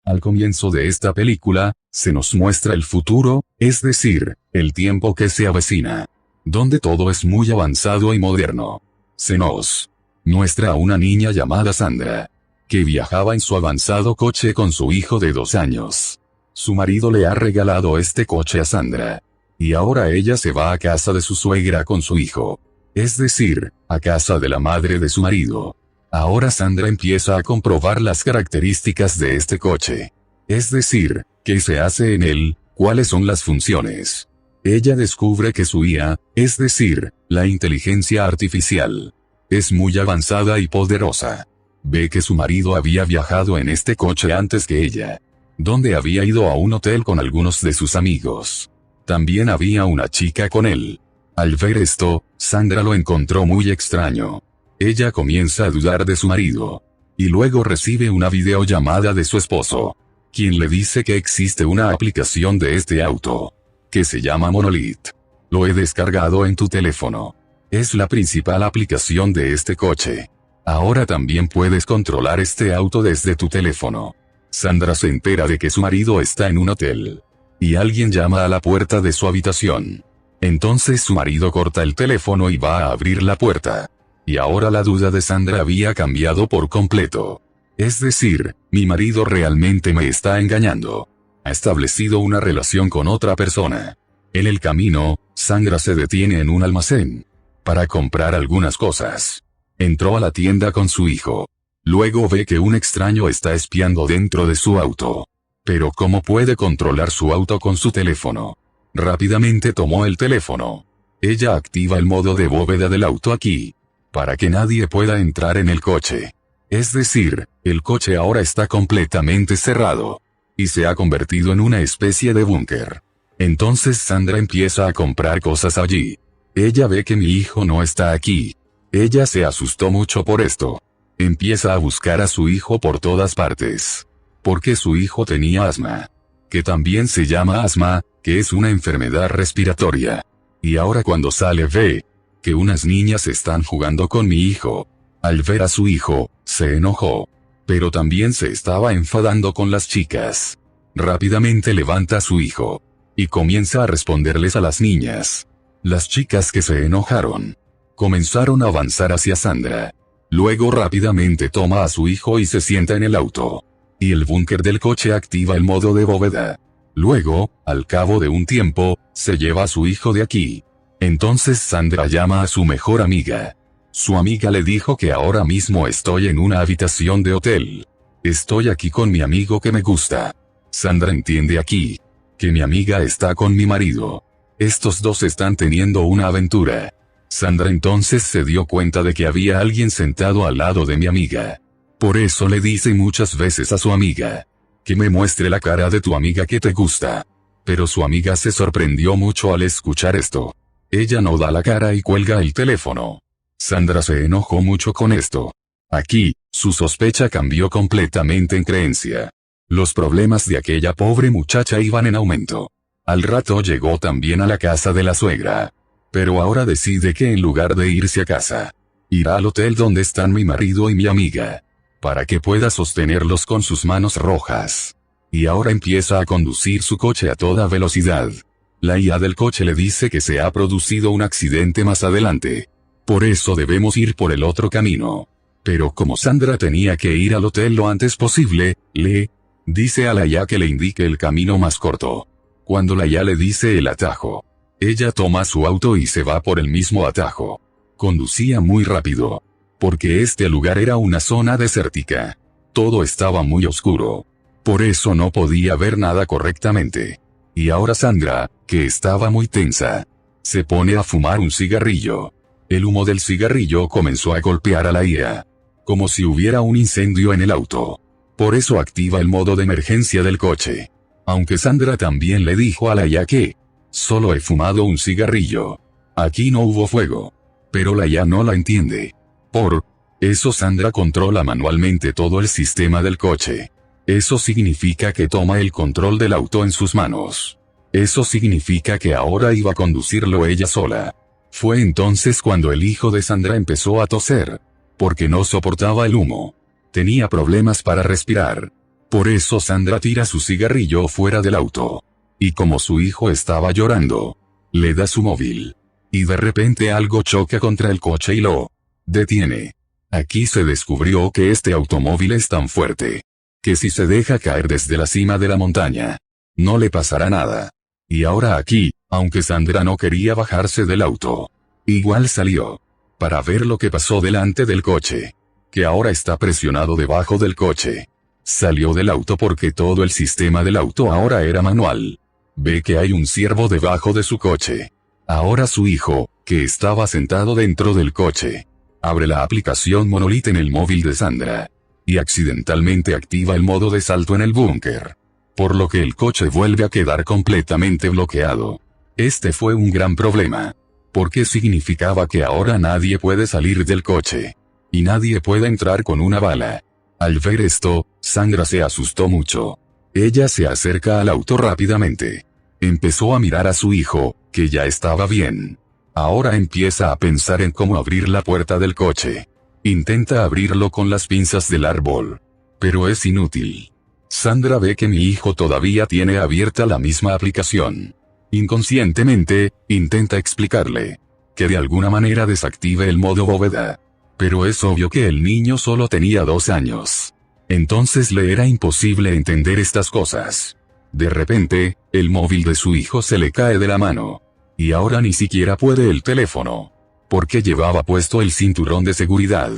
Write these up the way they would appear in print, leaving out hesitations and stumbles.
Al comienzo de esta película, se nos muestra el futuro, es decir, el tiempo que se avecina, donde todo es muy avanzado y moderno. Se nos muestra a una niña llamada Sandra, que viajaba en su avanzado coche con su hijo de 2 años. Su marido le ha regalado este coche a Sandra, y ahora ella se va a casa de su suegra con su hijo, es decir, a casa de la madre de su marido. Ahora Sandra empieza a comprobar las características de este coche, es decir, qué se hace en él, cuáles son las funciones. Ella descubre que su IA, es decir, la inteligencia artificial, es muy avanzada y poderosa. Ve que su marido había viajado en este coche antes que ella, donde había ido a un hotel con algunos de sus amigos. También había una chica con él. Al ver esto, Sandra lo encontró muy extraño. Ella comienza a dudar de su marido, y luego recibe una videollamada de su esposo, quien le dice que existe una aplicación de este auto, que se llama Monolith. Lo he descargado en tu teléfono. Es la principal aplicación de este coche. Ahora también puedes controlar este auto desde tu teléfono. Sandra se entera de que su marido está en un hotel, y alguien llama a la puerta de su habitación. Entonces su marido corta el teléfono y va a abrir la puerta. Y ahora la duda de Sandra había cambiado por completo. Es decir, mi marido realmente me está engañando. Ha establecido una relación con otra persona. En el camino, Sandra se detiene en un almacén para comprar algunas cosas. Entró a la tienda con su hijo. Luego ve que un extraño está espiando dentro de su auto. Pero ¿cómo puede controlar su auto con su teléfono? Rápidamente tomó el teléfono. Ella activa el modo de bóveda del auto aquí, para que nadie pueda entrar en el coche. Es decir, el coche ahora está completamente cerrado, y se ha convertido en una especie de búnker. Entonces Sandra empieza a comprar cosas allí. Ella ve que mi hijo no está aquí. Ella se asustó mucho por esto. Empieza a buscar a su hijo por todas partes, porque su hijo tenía asma, que también se llama asma, que es una enfermedad respiratoria. Y ahora cuando sale ve que unas niñas están jugando con mi hijo. Al ver a su hijo, se enojó, pero también se estaba enfadando con las chicas. Rápidamente levanta a su hijo, y comienza a responderles a las niñas. Las chicas que se enojaron, comenzaron a avanzar hacia Sandra. Luego rápidamente toma a su hijo y se sienta en el auto. Y el búnker del coche activa el modo de bóveda. Luego, al cabo de un tiempo, se lleva a su hijo de aquí. Entonces Sandra llama a su mejor amiga. Su amiga le dijo que ahora mismo estoy en una habitación de hotel. Estoy aquí con mi amigo que me gusta. Sandra entiende aquí que mi amiga está con mi marido. Estos dos están teniendo una aventura. Sandra entonces se dio cuenta de que había alguien sentado al lado de mi amiga. Por eso le dice muchas veces a su amiga que me muestre la cara de tu amiga que te gusta. Pero su amiga se sorprendió mucho al escuchar esto. Ella no da la cara y cuelga el teléfono. Sandra se enojó mucho con esto. Aquí, su sospecha cambió completamente en creencia. Los problemas de aquella pobre muchacha iban en aumento. Al rato llegó también a la casa de la suegra. Pero ahora decide que en lugar de irse a casa, irá al hotel donde están mi marido y mi amiga, para que pueda sostenerlos con sus manos rojas. Y ahora empieza a conducir su coche a toda velocidad. La IA del coche le dice que se ha producido un accidente más adelante. Por eso debemos ir por el otro camino. Pero como Sandra tenía que ir al hotel lo antes posible, le dice a la IA que le indique el camino más corto. Cuando la IA le dice el atajo, ella toma su auto y se va por el mismo atajo. Conducía muy rápido, porque este lugar era una zona desértica. Todo estaba muy oscuro. Por eso no podía ver nada correctamente. Y ahora Sandra, que estaba muy tensa, se pone a fumar un cigarrillo. El humo del cigarrillo comenzó a golpear a la IA, como si hubiera un incendio en el auto. Por eso activa el modo de emergencia del coche. Aunque Sandra también le dijo a la IA que solo he fumado un cigarrillo. Aquí no hubo fuego. Pero la IA no la entiende. Por eso Sandra controla manualmente todo el sistema del coche. Eso significa que toma el control del auto en sus manos. Eso significa que ahora iba a conducirlo ella sola. Fue entonces cuando el hijo de Sandra empezó a toser, porque no soportaba el humo. Tenía problemas para respirar. Por eso Sandra tira su cigarrillo fuera del auto. Y como su hijo estaba llorando, le da su móvil. Y de repente algo choca contra el coche y lo detiene. Aquí se descubrió que este automóvil es tan fuerte, que si se deja caer desde la cima de la montaña, no le pasará nada. Y ahora aquí, aunque Sandra no quería bajarse del auto, igual salió, para ver lo que pasó delante del coche, que ahora está presionado debajo del coche. Salió del auto porque todo el sistema del auto ahora era manual. Ve que hay un ciervo debajo de su coche. Ahora su hijo, que estaba sentado dentro del coche, abre la aplicación Monolith en el móvil de Sandra, y accidentalmente activa el modo de salto en el búnker. Por lo que el coche vuelve a quedar completamente bloqueado. Este fue un gran problema, porque significaba que ahora nadie puede salir del coche, y nadie puede entrar con una bala. Al ver esto, Sandra se asustó mucho. Ella se acerca al auto rápidamente. Empezó a mirar a su hijo, que ya estaba bien. Ahora empieza a pensar en cómo abrir la puerta del coche. Intenta abrirlo con las pinzas del árbol, pero es inútil. Sandra ve que mi hijo todavía tiene abierta la misma aplicación. Inconscientemente, intenta explicarle que de alguna manera desactive el modo bóveda. Pero es obvio que el niño solo tenía 2 años. Entonces le era imposible entender estas cosas. De repente, el móvil de su hijo se le cae de la mano. Y ahora ni siquiera puede el teléfono, porque llevaba puesto el cinturón de seguridad.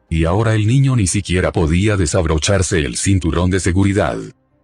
Y ahora el niño ni siquiera podía desabrocharse el cinturón de seguridad.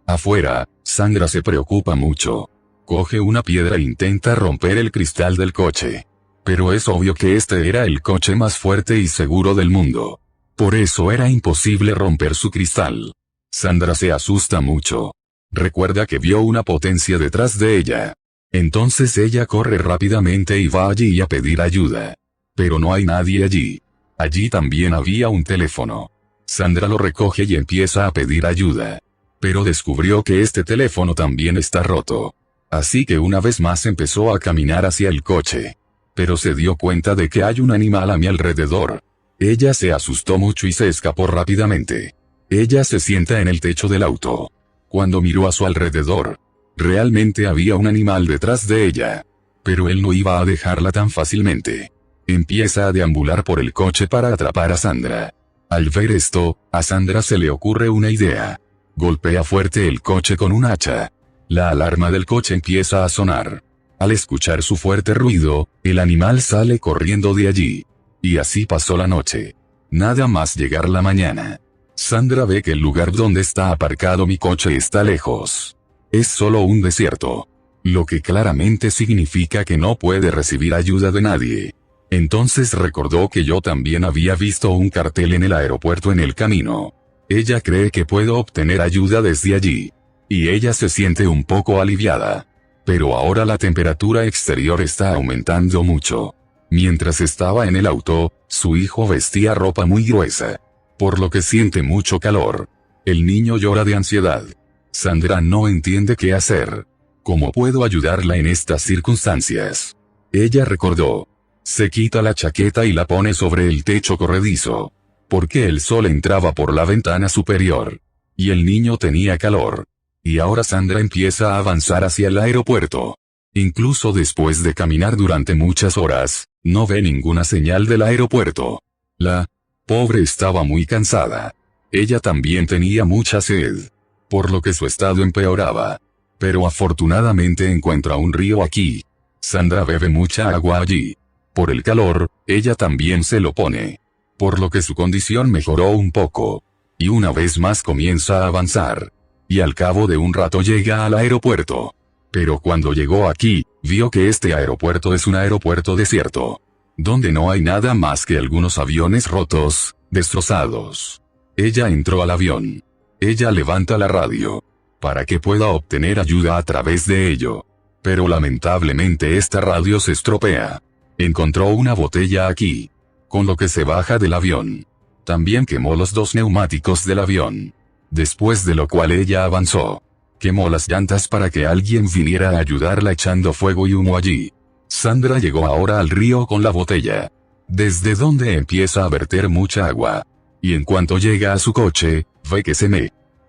Afuera, Sandra se preocupa mucho. Coge una piedra e intenta romper el cristal del coche. Pero es obvio que este era el coche más fuerte y seguro del mundo. Por eso era imposible romper su cristal. Sandra se asusta mucho. Recuerda que vio una potencia detrás de ella. Entonces ella corre rápidamente y va allí a pedir ayuda. Pero no hay nadie allí. Allí también había un teléfono. Sandra lo recoge y empieza a pedir ayuda. Pero descubrió que este teléfono también está roto. Así que una vez más empezó a caminar hacia el coche. Pero se dio cuenta de que hay un animal a mi alrededor. Ella se asustó mucho y se escapó rápidamente. Ella se sienta en el techo del auto. Cuando miró a su alrededor, realmente había un animal detrás de ella. Pero él no iba a dejarla tan fácilmente. Empieza a deambular por el coche para atrapar a Sandra. Al ver esto, a Sandra se le ocurre una idea. Golpea fuerte el coche con un hacha. La alarma del coche empieza a sonar. Al escuchar su fuerte ruido, el animal sale corriendo de allí. Y así pasó la noche. Nada más llegar la mañana. Sandra ve que el lugar donde está aparcado mi coche está lejos. Es solo un desierto. Lo que claramente significa que no puede recibir ayuda de nadie. Entonces recordó que yo también había visto un cartel en el aeropuerto en el camino. Ella cree que puedo obtener ayuda desde allí. Y ella se siente un poco aliviada. Pero ahora la temperatura exterior está aumentando mucho. Mientras estaba en el auto, su hijo vestía ropa muy gruesa, por lo que siente mucho calor. El niño llora de ansiedad. Sandra no entiende qué hacer. ¿Cómo puedo ayudarla en estas circunstancias? Ella recordó. Se quita la chaqueta y la pone sobre el techo corredizo, porque el sol entraba por la ventana superior. Y el niño tenía calor. Y ahora Sandra empieza a avanzar hacia el aeropuerto. Incluso después de caminar durante muchas horas, no ve ninguna señal del aeropuerto. La pobre estaba muy cansada. Ella también tenía mucha sed, por lo que su estado empeoraba. Pero afortunadamente encuentra un río aquí. Sandra bebe mucha agua allí. Por el calor, ella también se lo pone. Por lo que su condición mejoró un poco. Y una vez más comienza a avanzar. Y al cabo de un rato llega al aeropuerto. Pero cuando llegó aquí, vio que este aeropuerto es un aeropuerto desierto, donde no hay nada más que algunos aviones rotos, destrozados. Ella entró al avión. Ella levanta la radio, para que pueda obtener ayuda a través de ello. Pero lamentablemente esta radio se estropea. Encontró una botella aquí, con lo que se baja del avión. También quemó los 2 neumáticos del avión. Después de lo cual ella avanzó. Quemó las llantas para que alguien viniera a ayudarla echando fuego y humo allí. Sandra llegó ahora al río con la botella, desde donde empieza a verter mucha agua. Y en cuanto llega a su coche, ve que se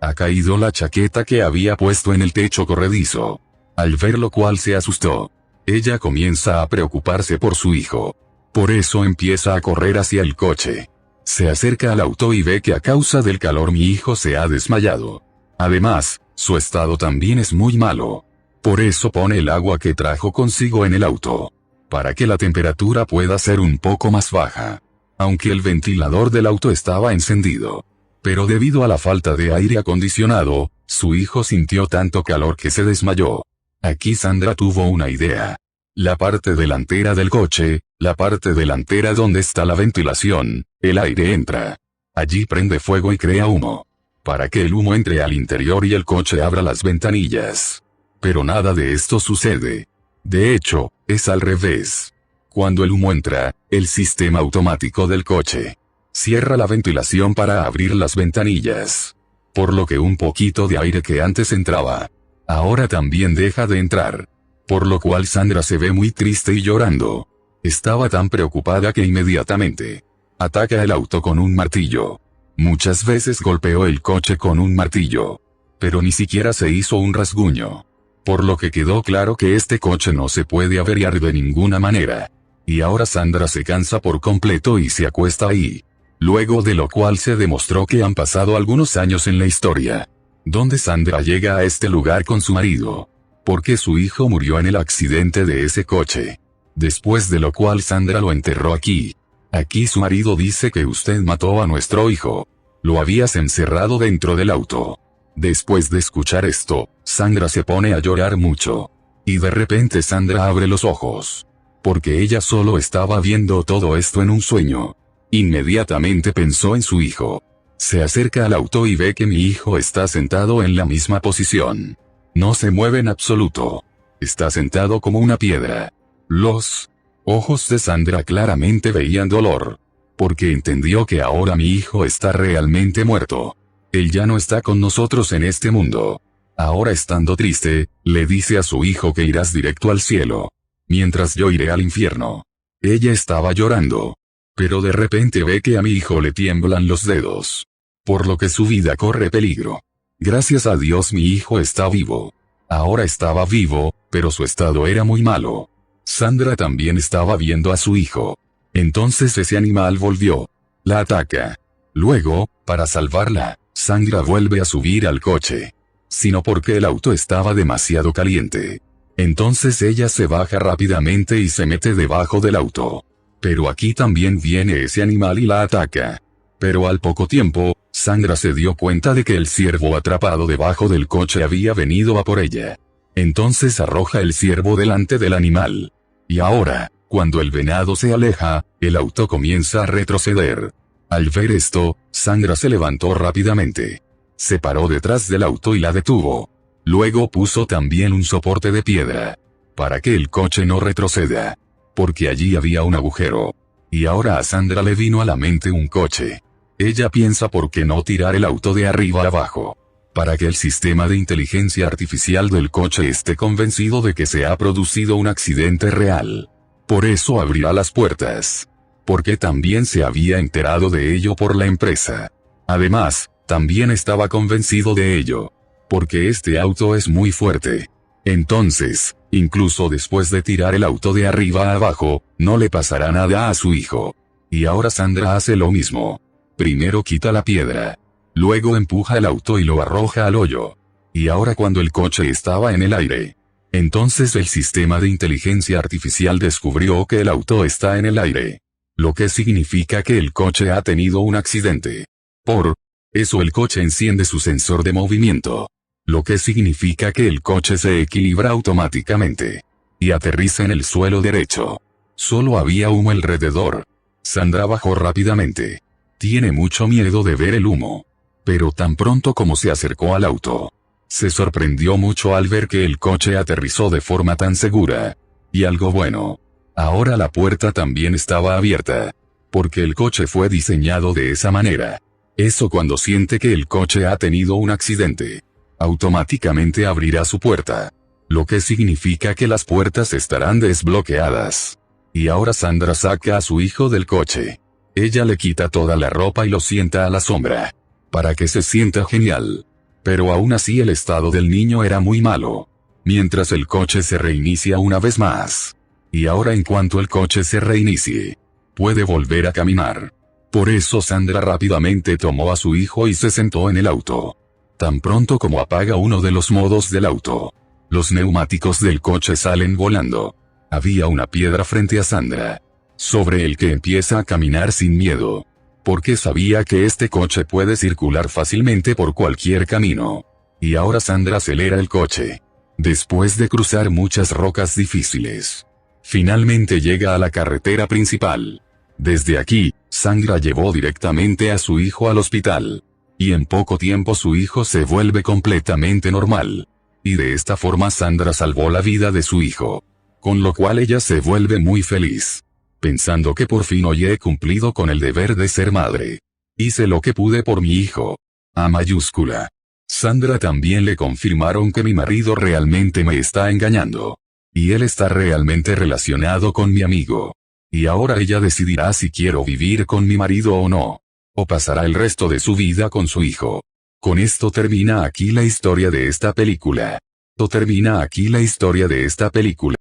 Ha caído la chaqueta que había puesto en el techo corredizo. Al ver lo cual se asustó. Ella comienza a preocuparse por su hijo. Por eso empieza a correr hacia el coche. Se acerca al auto y ve que a causa del calor mi hijo se ha desmayado. Además, su estado también es muy malo. Por eso pone el agua que trajo consigo en el auto. Para que la temperatura pueda ser un poco más baja. Aunque el ventilador del auto estaba encendido. Pero debido a la falta de aire acondicionado, su hijo sintió tanto calor que se desmayó. Aquí Sandra tuvo una idea. La parte delantera del coche, la parte delantera donde está la ventilación, el aire entra. Allí prende fuego y crea humo. Para que el humo entre al interior y el coche abra las ventanillas. Pero nada de esto sucede. De hecho, es al revés. Cuando el humo entra, el sistema automático del coche cierra la ventilación para abrir las ventanillas. Por lo que un poquito de aire que antes entraba, ahora también deja de entrar. Por lo cual Sandra se ve muy triste y llorando. Estaba tan preocupada que inmediatamente ataca el auto con un martillo. Muchas veces golpeó el coche con un martillo. Pero ni siquiera se hizo un rasguño. Por lo que quedó claro que este coche no se puede averiar de ninguna manera. Y ahora Sandra se cansa por completo y se acuesta ahí. Luego de lo cual se demostró que han pasado algunos años en la historia. Donde Sandra llega a este lugar con su marido. Porque su hijo murió en el accidente de ese coche. Después de lo cual Sandra lo enterró aquí. Aquí su marido dice que usted mató a nuestro hijo. Lo habías encerrado dentro del auto. Después de escuchar esto, Sandra se pone a llorar mucho. Y de repente Sandra abre los ojos. Porque ella solo estaba viendo todo esto en un sueño. Inmediatamente pensó en su hijo. Se acerca al auto y ve que mi hijo está sentado en la misma posición. No se mueve en absoluto. Está sentado como una piedra. Los ojos de Sandra claramente veían dolor. Porque entendió que ahora mi hijo está realmente muerto. Él ya no está con nosotros en este mundo. Ahora estando triste, le dice a su hijo que irás directo al cielo. Mientras yo iré al infierno. Ella estaba llorando. Pero de repente ve que a mi hijo le tiemblan los dedos. Por lo que su vida corre peligro. Gracias a Dios mi hijo está vivo. Ahora estaba vivo, pero su estado era muy malo. Sandra también estaba viendo a su hijo. Entonces ese animal volvió. La ataca. Luego, para salvarla, Sandra vuelve a subir al coche. Sino porque el auto estaba demasiado caliente. Entonces ella se baja rápidamente y se mete debajo del auto. Pero aquí también viene ese animal y la ataca. Pero al poco tiempo, Sandra se dio cuenta de que el ciervo atrapado debajo del coche había venido a por ella. Entonces arroja el ciervo delante del animal. Y ahora, cuando el venado se aleja, el auto comienza a retroceder. Al ver esto, Sandra se levantó rápidamente. Se paró detrás del auto y la detuvo. Luego puso también un soporte de piedra. Para que el coche no retroceda. Porque allí había un agujero. Y ahora a Sandra le vino a la mente un coche. Ella piensa por qué no tirar el auto de arriba abajo. Para que el sistema de inteligencia artificial del coche esté convencido de que se ha producido un accidente real. Por eso abrirá las puertas. Porque también se había enterado de ello por la empresa. Además, también estaba convencido de ello. Porque este auto es muy fuerte. Entonces, incluso después de tirar el auto de arriba a abajo, no le pasará nada a su hijo. Y ahora Sandra hace lo mismo. Primero quita la piedra. Luego empuja el auto y lo arroja al hoyo. Y ahora cuando el coche estaba en el aire. Entonces el sistema de inteligencia artificial descubrió que el auto está en el aire. Lo que significa que el coche ha tenido un accidente. Por eso el coche enciende su sensor de movimiento. Lo que significa que el coche se equilibra automáticamente. Y aterriza en el suelo derecho. Solo había humo alrededor. Sandra bajó rápidamente. Tiene mucho miedo de ver el humo. Pero tan pronto como se acercó al auto, se sorprendió mucho al ver que el coche aterrizó de forma tan segura. Y algo bueno. Ahora la puerta también estaba abierta. Porque el coche fue diseñado de esa manera. Eso cuando siente que el coche ha tenido un accidente. Automáticamente abrirá su puerta. Lo que significa que las puertas estarán desbloqueadas. Y ahora Sandra saca a su hijo del coche. Ella le quita toda la ropa y lo sienta a la sombra. Para que se sienta genial. Pero aún así el estado del niño era muy malo. Mientras el coche se reinicia una vez más. Y ahora en cuanto el coche se reinicie, puede volver a caminar. Por eso Sandra rápidamente tomó a su hijo y se sentó en el auto. Tan pronto como apaga uno de los modos del auto, los neumáticos del coche salen volando. Había una piedra frente a Sandra, sobre el que empieza a caminar sin miedo. Porque sabía que este coche puede circular fácilmente por cualquier camino. Y ahora Sandra acelera el coche. Después de cruzar muchas rocas difíciles, finalmente llega a la carretera principal. Desde aquí, Sandra llevó directamente a su hijo al hospital. Y en poco tiempo su hijo se vuelve completamente normal. Y de esta forma Sandra salvó la vida de su hijo. Con lo cual ella se vuelve muy feliz, pensando que por fin hoy he cumplido con el deber de ser madre. Hice lo que pude por mi hijo. A mayúscula. Sandra también le confirmaron que mi marido realmente me está engañando. Y él está realmente relacionado con mi amigo. Y ahora ella decidirá si quiero vivir con mi marido o no. O pasará el resto de su vida con su hijo. Con esto termina aquí la historia de esta película.